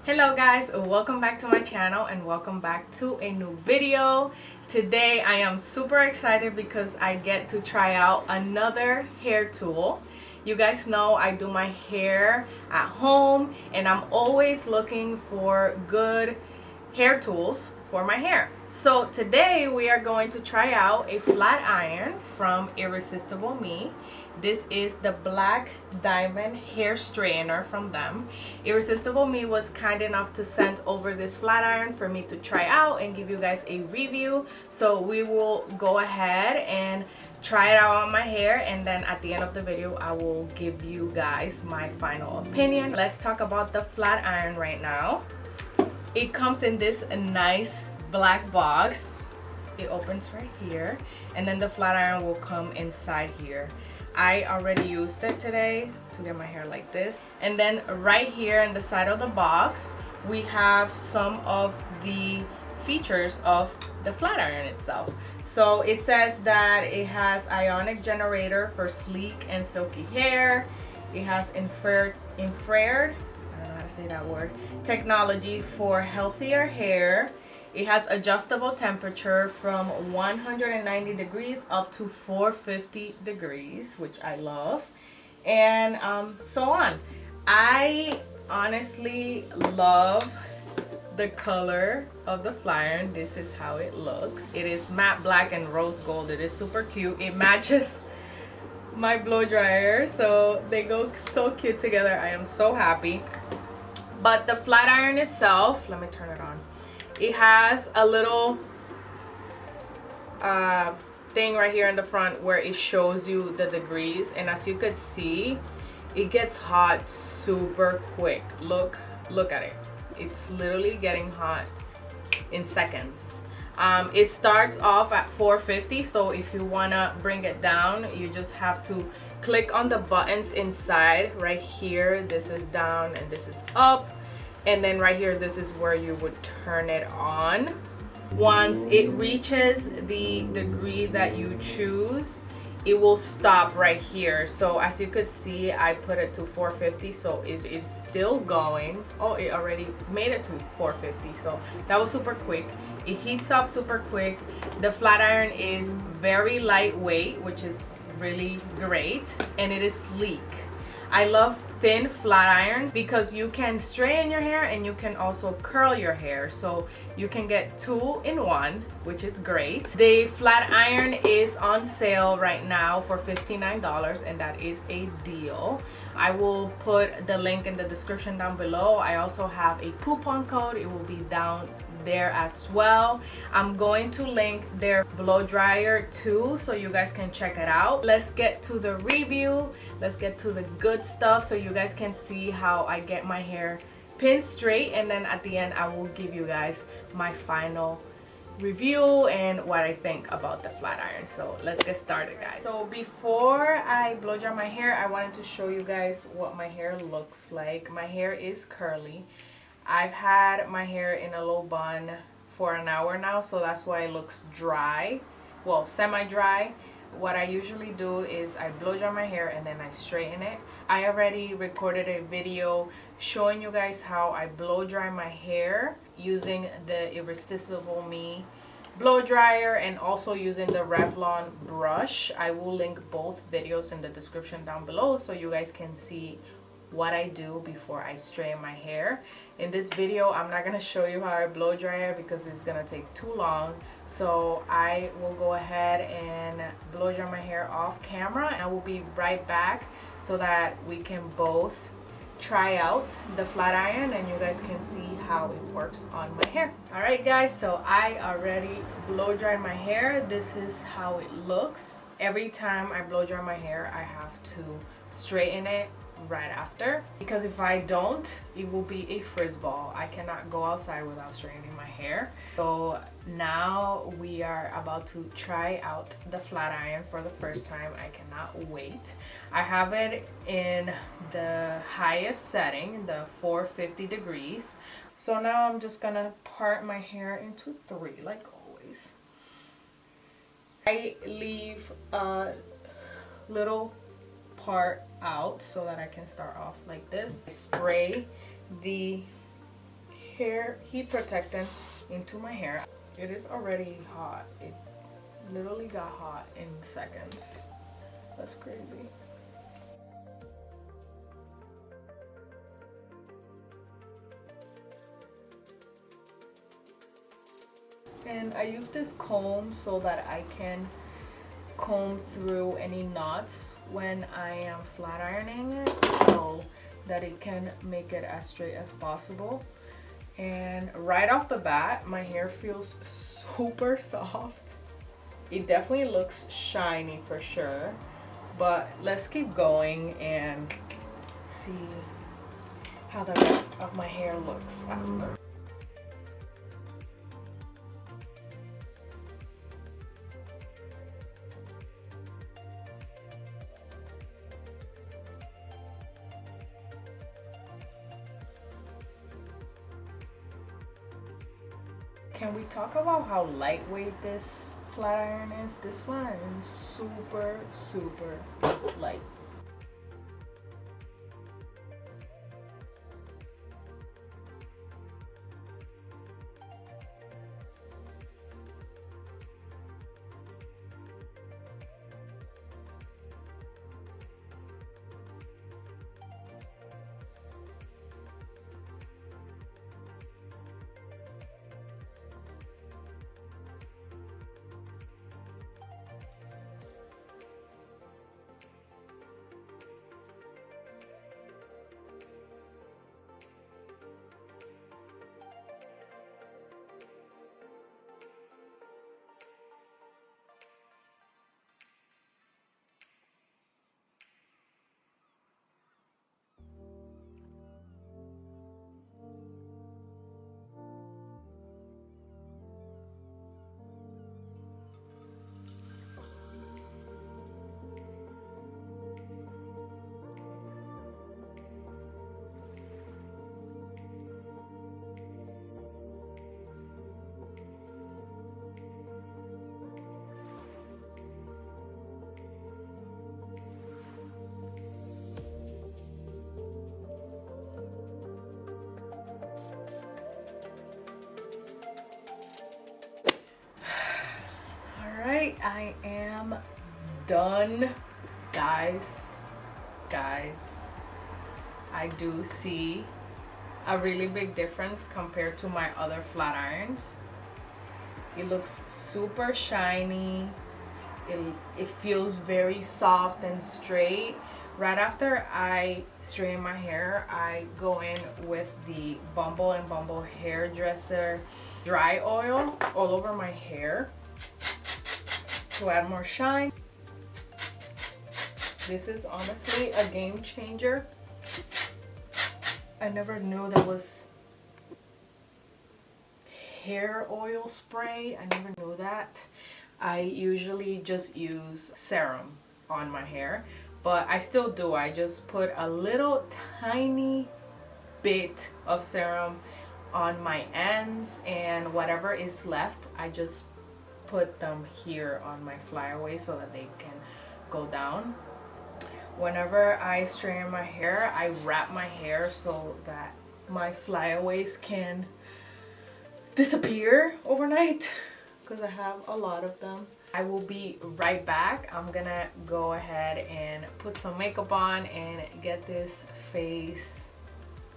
Hello guys, welcome back to my channel and welcome back to a new video. Today I am super excited because I get to try out another hair tool. You guys know I do my hair at home and I'm always looking for good hair tools for my hair. So today we are going to try out a flat iron from Irresistible Me. This is the black diamond hair straightener from them. Irresistible Me was kind enough to send over this flat iron for me to try out and give you guys a review. So we will go ahead and try it out on my hair, and then at the end of the video I will give you guys my final opinion. Let's talk about the flat iron right now. It comes in this nice black box. It opens right here and then the flat iron will come inside here. I already used it today to get my hair like this. And then right here in the side of the box we have some of the features of the flat iron itself. So it says that it has ionic generator for sleek and silky hair. It has infrared say that word, technology for healthier hair. It has adjustable temperature from 190 degrees up to 450 degrees, which I love, and so on. I honestly love the color of the flat iron. This is how it looks. It is matte black and rose gold. It is super cute. It matches my blow dryer, so they go so cute together. I am so happy. But the flat iron itself, let me turn it on. It has a little thing right here in the front where it shows you the degrees, and as you could see, it gets hot super quick. Look at it. It's literally getting hot in seconds. It starts off at 450, so if you wanna bring it down, you just have to click on the buttons inside. Right here, this is down and this is up, and then right here, this is where you would turn it on. Once it reaches the degree that you choose, it will stop right here. So as you could see, I put it to 450, so it is still going. Oh, it already made it to 450, so that was super quick. It heats up super quick. The flat iron is very lightweight, which is really great, and it is sleek. I love thin flat irons because you can straighten your hair and you can also curl your hair, so you can get two in one, which is great. The flat iron is on sale right now for $59, and that is a deal. I will put the link in the description down below. I also have a coupon code. It will be down there as well. I'm going to link their blow dryer too, so you guys can check it out. Let's get to the review. Let's get to the good stuff so you guys can see how I get my hair pinned straight, and then at the end I will give you guys my final review and what I think about the flat iron. So let's get started, guys. So before I blow dry my hair, I wanted to show you guys what my hair looks like. My hair is curly. I've had my hair in a low bun for an hour now, so that's why it looks dry, well, semi-dry. What I usually do is I blow dry my hair and then I straighten it. I already recorded a video showing you guys how I blow dry my hair using the Irresistible Me blow dryer and also using the Revlon brush. I will link both videos in the description down below so you guys can see what I do before I straighten my hair. In this video, I'm not gonna show you how I blow dry it because it's gonna take too long. So I will go ahead and blow dry my hair off camera, and I will be right back so that we can both try out the flat iron and you guys can see how it works on my hair. Alright guys, so I already blow dried my hair. This is how it looks. Every time I blow dry my hair, I have to straighten it right after, because if I don't, it will be a frizz ball. I cannot go outside without straightening my hair. So now we are about to try out the flat iron for the first time. I cannot wait. I have it in the highest setting, the 450 degrees. So now I'm just gonna part my hair into three, like always. I leave a little part out so that I can start off like this. I spray the hair heat protectant into my hair. It is already hot. It literally got hot in seconds. That's crazy. And I use this comb so that I can comb through any knots when I am flat ironing it, so that it can make it as straight as possible. And right off the bat, my hair feels super soft. It definitely looks shiny for sure, but let's keep going and see how the rest of my hair looks after. Can we talk about how lightweight this flat iron is? This flat iron is super, super light. Alright, I am done, guys. I do see a really big difference compared to my other flat irons. It looks super shiny. It feels very soft and straight. Right after I straighten my hair, I go in with the Bumble and Bumble hairdresser dry oil all over my hair to add more shine. This is honestly a game changer. I never knew there was hair oil spray. I never knew that. I usually just use serum on my hair, but I still do. I just put a little tiny bit of serum on my ends, and whatever is left, I just put them here on my flyaway so that they can go down. Whenever I straighten my hair, I wrap my hair so that my flyaways can disappear overnight because I have a lot of them. I will be right back. I'm gonna go ahead and put some makeup on and get this face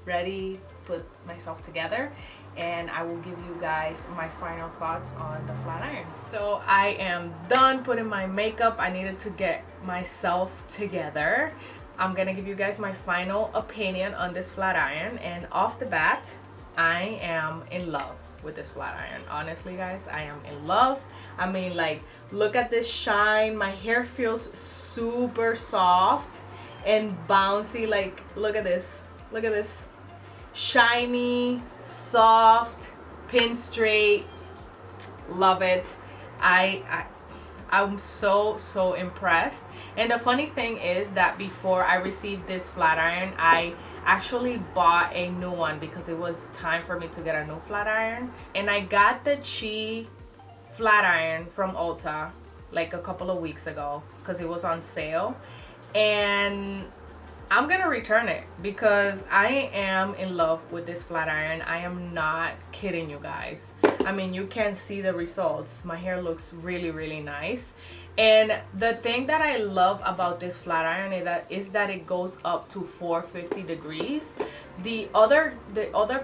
ready, put myself together, and I will give you guys my final thoughts on the flat iron. So I am done putting my makeup. I needed to get myself together. I'm gonna give you guys my final opinion on this flat iron, and off the bat, I am in love with this flat iron. Honestly, guys, I am in love. I mean, like, look at this shine. My hair feels super soft and bouncy. Like, look at this. Look at this. Shiny, soft, pin straight. Love it. I'm so impressed. And the funny thing is that before I received this flat iron, I actually bought a new one because it was time for me to get a new flat iron. And I got the Chi flat iron from Ulta like a couple of weeks ago because it was on sale. And I'm gonna return it because I am in love with this flat iron. I am not kidding you guys. I mean, you can see the results. My hair looks really, really nice. And the thing that I love about this flat iron is that it goes up to 450 degrees. The other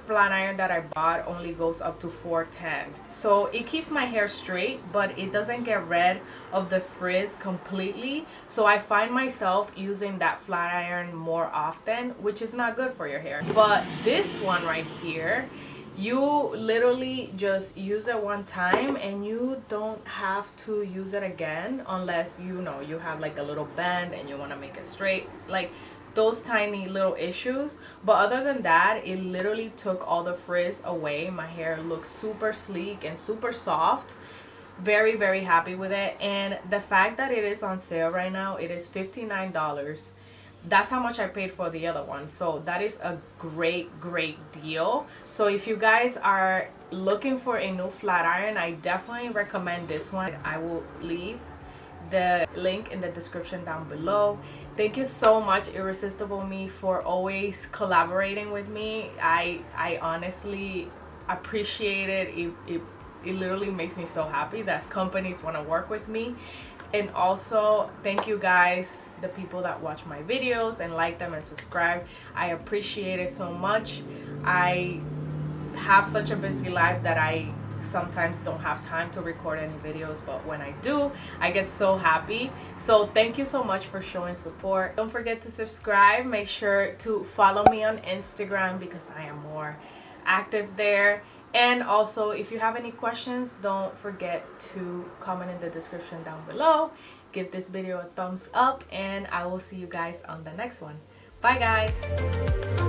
flat iron that I bought only goes up to 410. So it keeps my hair straight, but it doesn't get rid of the frizz completely. So I find myself using that flat iron more often, which is not good for your hair. But this one right here, you literally just use it one time and you don't have to use it again unless you know you have like a little bend and you want to make it straight, like those tiny little issues. But other than that, it literally took all the frizz away. My hair looks super sleek and super soft. Very, very happy with it. And the fact that it is on sale right now, it is $59. That's how much I paid for the other one, so that is a great deal. So if you guys are looking for a new flat iron, I definitely recommend this one. I will leave the link in the description down below. Thank you so much, Irresistible Me, for always collaborating with me. I honestly appreciate it. It literally makes me so happy that companies want to work with me. And also, thank you guys, the people that watch my videos and like them and subscribe. I appreciate it so much. I have such a busy life that I sometimes don't have time to record any videos, but when I do, I get so happy. So thank you so much for showing support. Don't forget to subscribe. Make sure to follow me on Instagram because I am more active there. And also, if you have any questions, don't forget to comment in the description down below. Give this video a thumbs up, and I will see you guys on the next one. Bye, guys.